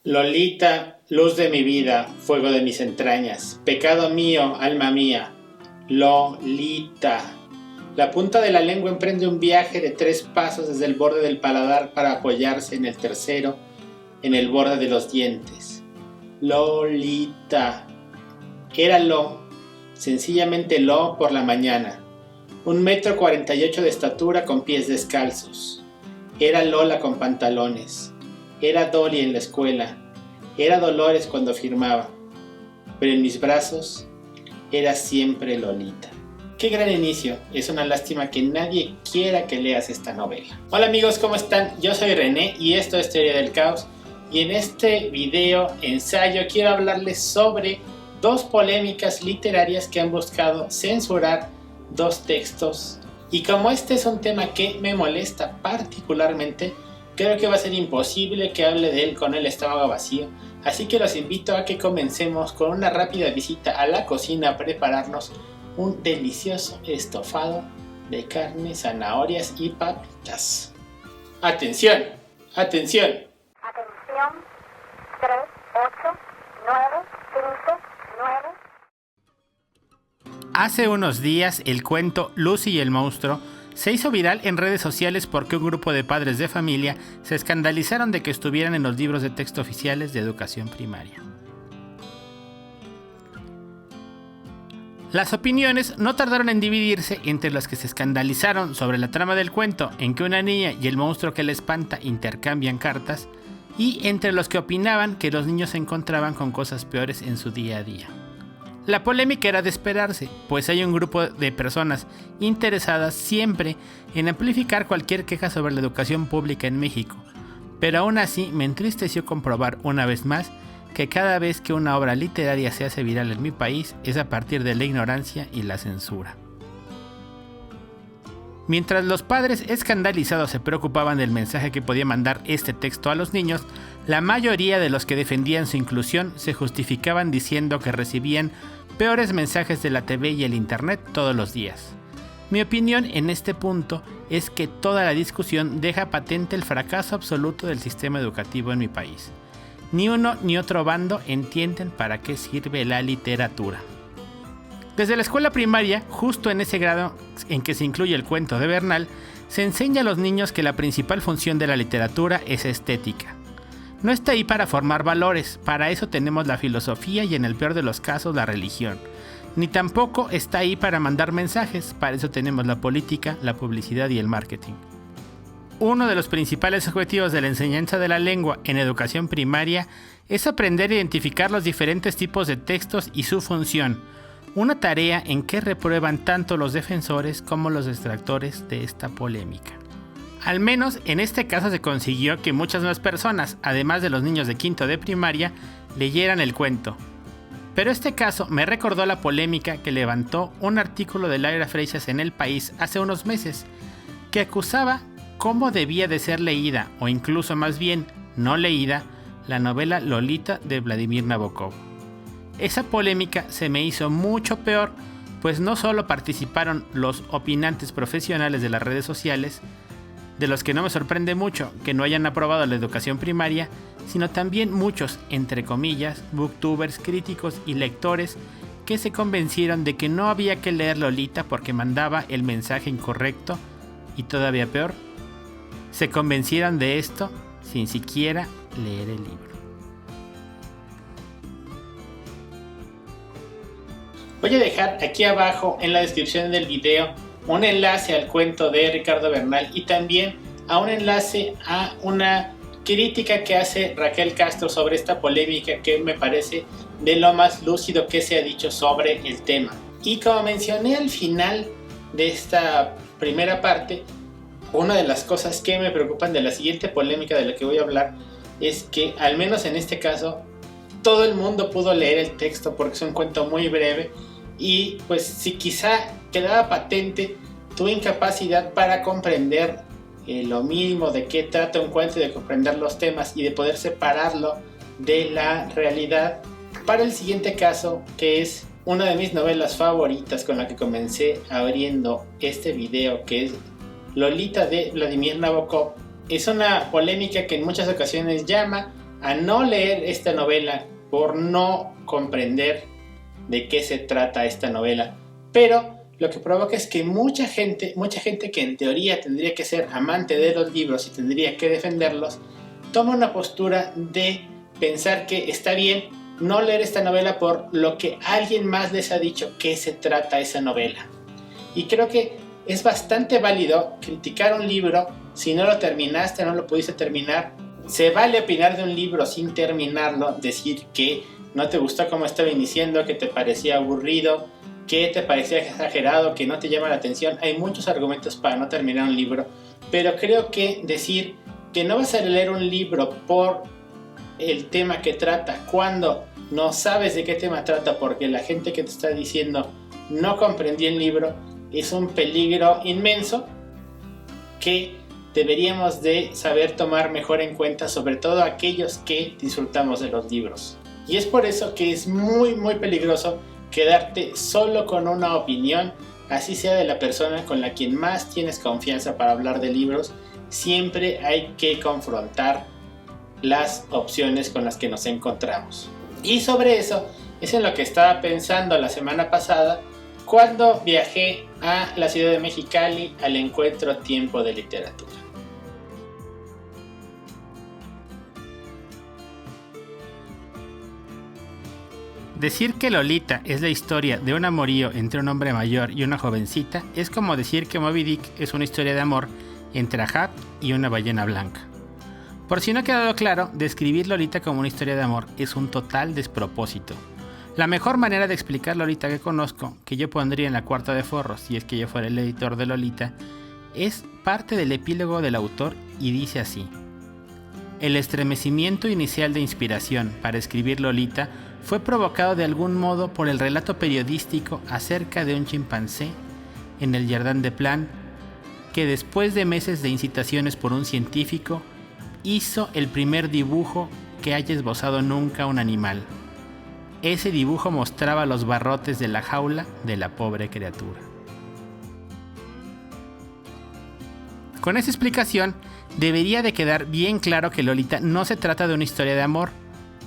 Lolita, luz de mi vida, fuego de mis entrañas, pecado mío, alma mía. Lolita. La punta de la lengua emprende un viaje de 3 pasos desde el borde del paladar para apoyarse en el tercero, en el borde de los dientes. Lolita. Era sencillamente por la mañana. 1,48 m de estatura con pies descalzos. Era Lola con pantalones. Era Dolly en la escuela. Era Dolores cuando firmaba. Pero en mis brazos era siempre Lolita. ¡Qué gran inicio! Es una lástima que nadie quiera que leas esta novela. Hola amigos, ¿cómo están? Yo soy René y esto es Teoría del Caos. Y en este video ensayo quiero hablarles sobre 2 polémicas literarias que han buscado censurar 2 textos. Y como este es un tema que me molesta particularmente, creo que va a ser imposible que hable de él con el estómago vacío. Así que los invito a que comencemos con una rápida visita a la cocina a prepararnos un delicioso estofado de carne, zanahorias y papitas. ¡Atención! ¡Atención! Atención, 3, 8, 9, 5, 9. Hace unos días el cuento Lucy y el monstruo se hizo viral en redes sociales porque un grupo de padres de familia se escandalizaron de que estuvieran en los libros de texto oficiales de educación primaria. Las opiniones no tardaron en dividirse entre los que se escandalizaron sobre la trama del cuento, en que una niña y el monstruo que la espanta intercambian cartas, y entre los que opinaban que los niños se encontraban con cosas peores en su día a día. La polémica era de esperarse, pues hay un grupo de personas interesadas siempre en amplificar cualquier queja sobre la educación pública en México, pero aún así me entristeció comprobar una vez más que cada vez que una obra literaria se hace viral en mi país es a partir de la ignorancia y la censura. Mientras los padres escandalizados se preocupaban del mensaje que podía mandar este texto a los niños, la mayoría de los que defendían su inclusión se justificaban diciendo que recibían peores mensajes de la TV y el internet todos los días. Mi opinión en este punto es que toda la discusión deja patente el fracaso absoluto del sistema educativo en mi país. Ni uno ni otro bando entienden para qué sirve la literatura. Desde la escuela primaria, justo en ese grado en que se incluye el cuento de Bernal, se enseña a los niños que la principal función de la literatura es estética. No está ahí para formar valores, para eso tenemos la filosofía y en el peor de los casos la religión. Ni tampoco está ahí para mandar mensajes, para eso tenemos la política, la publicidad y el marketing. Uno de los principales objetivos de la enseñanza de la lengua en educación primaria es aprender a identificar los diferentes tipos de textos y su función, una tarea en que reprueban tanto los defensores como los detractores de esta polémica. Al menos en este caso se consiguió que muchas más personas, además de los niños de quinto de primaria, leyeran el cuento. Pero este caso me recordó la polémica que levantó un artículo de Laura Freixas en El País hace unos meses, que acusaba cómo debía de ser leída, o incluso más bien no leída, la novela Lolita de Vladimir Nabokov. Esa polémica se me hizo mucho peor, pues no solo participaron los opinantes profesionales de las redes sociales, de los que no me sorprende mucho que no hayan aprobado la educación primaria, sino también muchos, entre comillas, booktubers, críticos y lectores que se convencieron de que no había que leer Lolita porque mandaba el mensaje incorrecto, y todavía peor, se convencieron de esto sin siquiera leer el libro. Voy a dejar aquí abajo en la descripción del video un enlace al cuento de Ricardo Bernal y también a un enlace a una crítica que hace Raquel Castro sobre esta polémica que me parece de lo más lúcido que se ha dicho sobre el tema. Y como mencioné al final de esta primera parte, una de las cosas que me preocupan de la siguiente polémica de la que voy a hablar es que, al menos en este caso, todo el mundo pudo leer el texto porque es un cuento muy breve y pues si quizá quedaba patente tu incapacidad para comprender lo mínimo de qué trata un cuento y de comprender los temas y de poder separarlo de la realidad. Para el siguiente caso, que es una de mis novelas favoritas con la que comencé abriendo este video, que es Lolita de Vladimir Nabokov, es una polémica que en muchas ocasiones llama a no leer esta novela por no comprender de qué se trata esta novela. Pero lo que provoca es que mucha gente que en teoría tendría que ser amante de los libros y tendría que defenderlos, toma una postura de pensar que está bien no leer esta novela por lo que alguien más les ha dicho que se trata esa novela. Y creo que es bastante válido criticar un libro si no lo terminaste, no lo pudiste terminar. Se vale opinar de un libro sin terminarlo, decir que no te gustó cómo estaba iniciando, que te parecía aburrido, que te parecía exagerado, que no te llama la atención. Hay muchos argumentos para no terminar un libro, pero creo que decir que no vas a leer un libro por el tema que trata cuando no sabes de qué tema trata porque la gente que te está diciendo no comprendió el libro es un peligro inmenso que deberíamos de saber tomar mejor en cuenta, sobre todo aquellos que disfrutamos de los libros. Y es por eso que es muy peligroso quedarte solo con una opinión, así sea de la persona con la quien más tienes confianza para hablar de libros. Siempre hay que confrontar las opciones con las que nos encontramos. Y sobre eso es en lo que estaba pensando la semana pasada cuando viajé a la ciudad de Mexicali al encuentro Tiempo de Literatura. Decir que Lolita es la historia de un amorío entre un hombre mayor y una jovencita es como decir que Moby Dick es una historia de amor entre Ahab y una ballena blanca. Por si no ha quedado claro, describir Lolita como una historia de amor es un total despropósito. La mejor manera de explicar Lolita que conozco, que yo pondría en la cuarta de forros si es que yo fuera el editor de Lolita, es parte del epílogo del autor y dice así: el estremecimiento inicial de inspiración para escribir Lolita fue provocado de algún modo por el relato periodístico acerca de un chimpancé en el Jardin des Plantes que después de meses de incitaciones por un científico hizo el primer dibujo que haya esbozado nunca un animal. Ese dibujo mostraba los barrotes de la jaula de la pobre criatura. Con esa explicación, debería de quedar bien claro que Lolita no se trata de una historia de amor,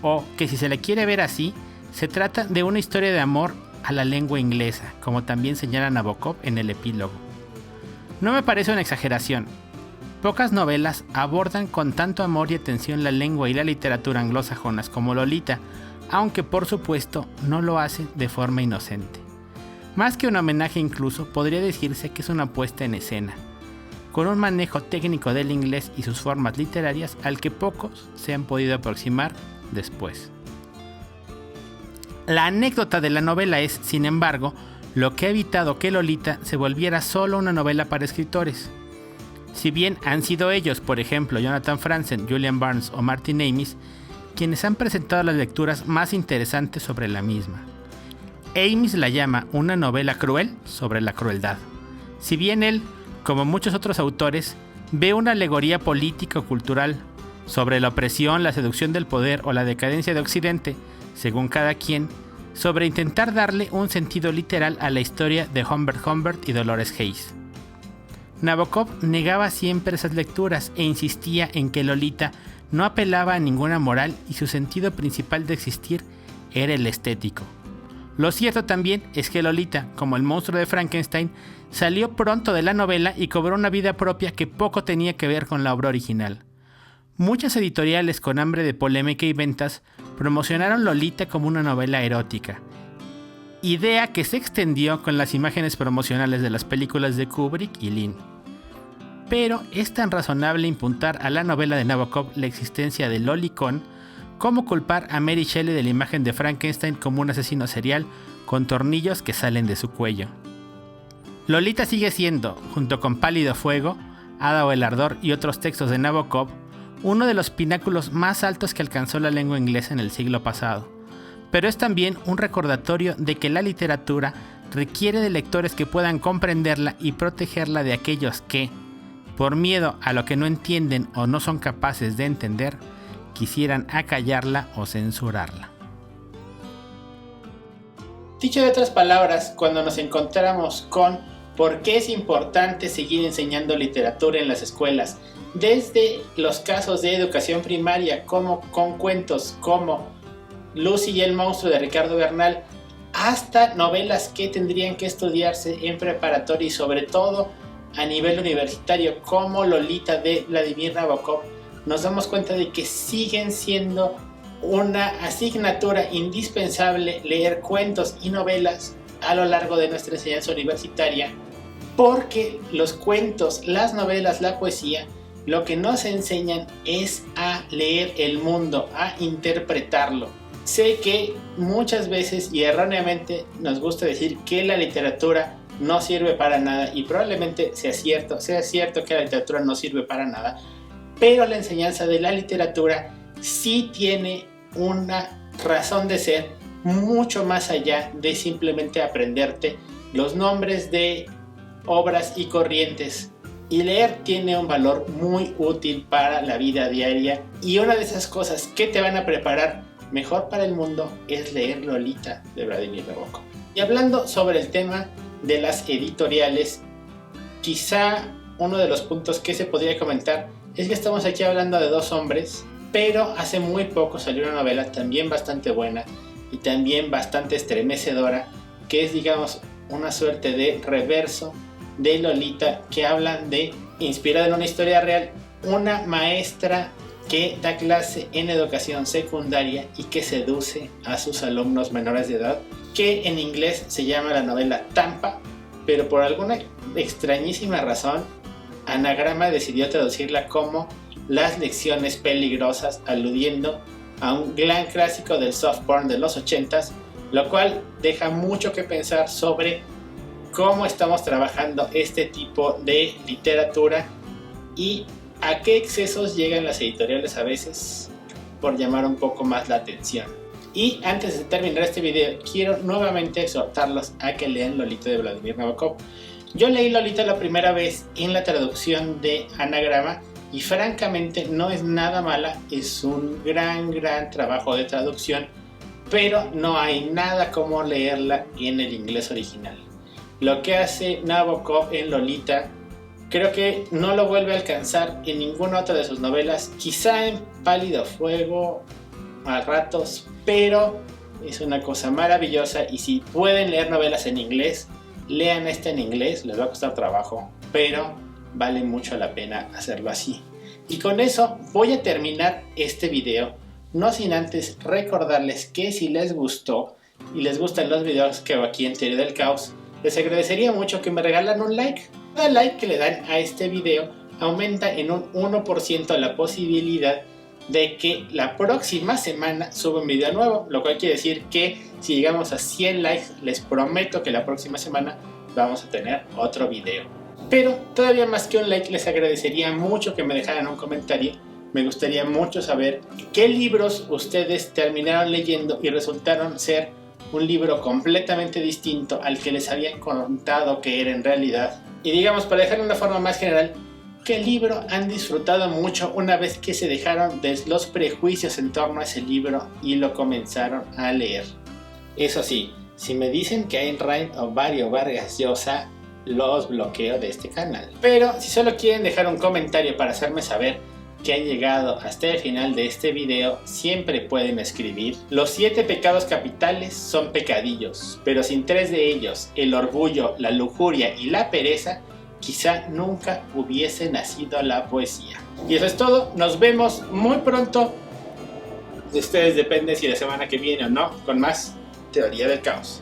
o que si se le quiere ver así, se trata de una historia de amor a la lengua inglesa, como también señala Nabokov en el epílogo. No me parece una exageración. Pocas novelas abordan con tanto amor y atención la lengua y la literatura anglosajonas como Lolita, aunque por supuesto no lo hace de forma inocente. Más que un homenaje incluso, podría decirse que es una puesta en escena, con un manejo técnico del inglés y sus formas literarias al que pocos se han podido aproximar después. La anécdota de la novela es, sin embargo, lo que ha evitado que Lolita se volviera solo una novela para escritores. Si bien han sido ellos, por ejemplo Jonathan Franzen, Julian Barnes o Martin Amis, quienes han presentado las lecturas más interesantes sobre la misma. Amis la llama una novela cruel sobre la crueldad. Si bien él, como muchos otros autores, ve una alegoría político-cultural sobre la opresión, la seducción del poder o la decadencia de Occidente, según cada quien, sobre intentar darle un sentido literal a la historia de Humbert Humbert y Dolores Hays. Nabokov negaba siempre esas lecturas e insistía en que Lolita no apelaba a ninguna moral y su sentido principal de existir era el estético. Lo cierto también es que Lolita, como el monstruo de Frankenstein, salió pronto de la novela y cobró una vida propia que poco tenía que ver con la obra original. Muchas editoriales con hambre de polémica y ventas promocionaron Lolita como una novela erótica, idea que se extendió con las imágenes promocionales de las películas de Kubrick y Lynn. Pero es tan razonable imputar a la novela de Nabokov la existencia de lolicón como culpar a Mary Shelley de la imagen de Frankenstein como un asesino serial con tornillos que salen de su cuello. Lolita sigue siendo, junto con Pálido Fuego, Ada o el Ardor y otros textos de Nabokov, uno de los pináculos más altos que alcanzó la lengua inglesa en el siglo pasado. Pero es también un recordatorio de que la literatura requiere de lectores que puedan comprenderla y protegerla de aquellos que, por miedo a lo que no entienden o no son capaces de entender, quisieran acallarla o censurarla. Dicho de otras palabras, cuando nos encontramos con por qué es importante seguir enseñando literatura en las escuelas desde los casos de educación primaria, como con cuentos como Lucy y el monstruo de Ricardo Bernal, hasta novelas que tendrían que estudiarse en preparatoria y sobre todo a nivel universitario, como Lolita de Vladimir Nabokov, nos damos cuenta de que siguen siendo una asignatura indispensable leer cuentos y novelas a lo largo de nuestra enseñanza universitaria, porque los cuentos, las novelas, la poesía, lo que nos enseñan es a leer el mundo, a interpretarlo. Sé que muchas veces y erróneamente nos gusta decir que la literatura no sirve para nada, y probablemente sea cierto que la literatura no sirve para nada, pero la enseñanza de la literatura sí tiene una razón de ser mucho más allá de simplemente aprenderte los nombres de obras y corrientes. Y leer tiene un valor muy útil para la vida diaria, y una de esas cosas que te van a preparar mejor para el mundo es leer Lolita de Vladimir Nabokov. Y hablando sobre el tema de las editoriales, quizá uno de los puntos que se podría comentar es que estamos aquí hablando de dos hombres, pero hace muy poco salió una novela también bastante buena y también bastante estremecedora, que es, digamos, una suerte de reverso de Lolita, que hablan de, inspirada en una historia real, una maestra que da clase en educación secundaria y que seduce a sus alumnos menores de edad, que en inglés se llama la novela Tampa, pero por alguna extrañísima razón Anagrama decidió traducirla como Las lecciones peligrosas, aludiendo a un gran clásico del soft porn de los 80s, lo cual deja mucho que pensar sobre cómo estamos trabajando este tipo de literatura y a qué excesos llegan las editoriales a veces por llamar un poco más la atención. Y antes de terminar este video, quiero nuevamente exhortarlos a que lean Lolita de Vladimir Nabokov. Yo leí Lolita la primera vez en la traducción de Anagrama y francamente no es nada mala, es un gran trabajo de traducción, pero no hay nada como leerla en el inglés original. Lo que hace Nabokov en Lolita creo que no lo vuelve a alcanzar en ninguna otra de sus novelas, quizá en Pálido Fuego a ratos, pero es una cosa maravillosa. Y si pueden leer novelas en inglés, lean esta en inglés, les va a costar trabajo, pero vale mucho la pena hacerlo así. Y con eso voy a terminar este video, no sin antes recordarles que si les gustó y les gustan los videos que hago aquí en Teoría del Caos, les agradecería mucho que me regalan un like. Cada like que le dan a este video aumenta en un 1% la posibilidad de que la próxima semana suba un video nuevo, lo cual quiere decir que si llegamos a 100 likes, les prometo que la próxima semana vamos a tener otro video. Pero todavía más que un like, les agradecería mucho que me dejaran un comentario. Me gustaría mucho saber qué libros ustedes terminaron leyendo y resultaron ser un libro completamente distinto al que les habían contado que era en realidad. Y digamos, para dejarlo de una forma más general, ¿qué libro han disfrutado mucho una vez que se dejaron de los prejuicios en torno a ese libro y lo comenzaron a leer? Eso sí, si me dicen que Ayn Rand o Mario Vargas Llosa, los bloqueo de este canal. Pero si solo quieren dejar un comentario para hacerme saber que han llegado hasta el final de este video, siempre pueden escribir: los 7 pecados capitales son pecadillos, pero sin 3 de ellos, el orgullo, la lujuria y la pereza, quizá nunca hubiese nacido la poesía. Y eso es todo, nos vemos muy pronto. De ustedes depende si la semana que viene o no, con más Teoría del Caos.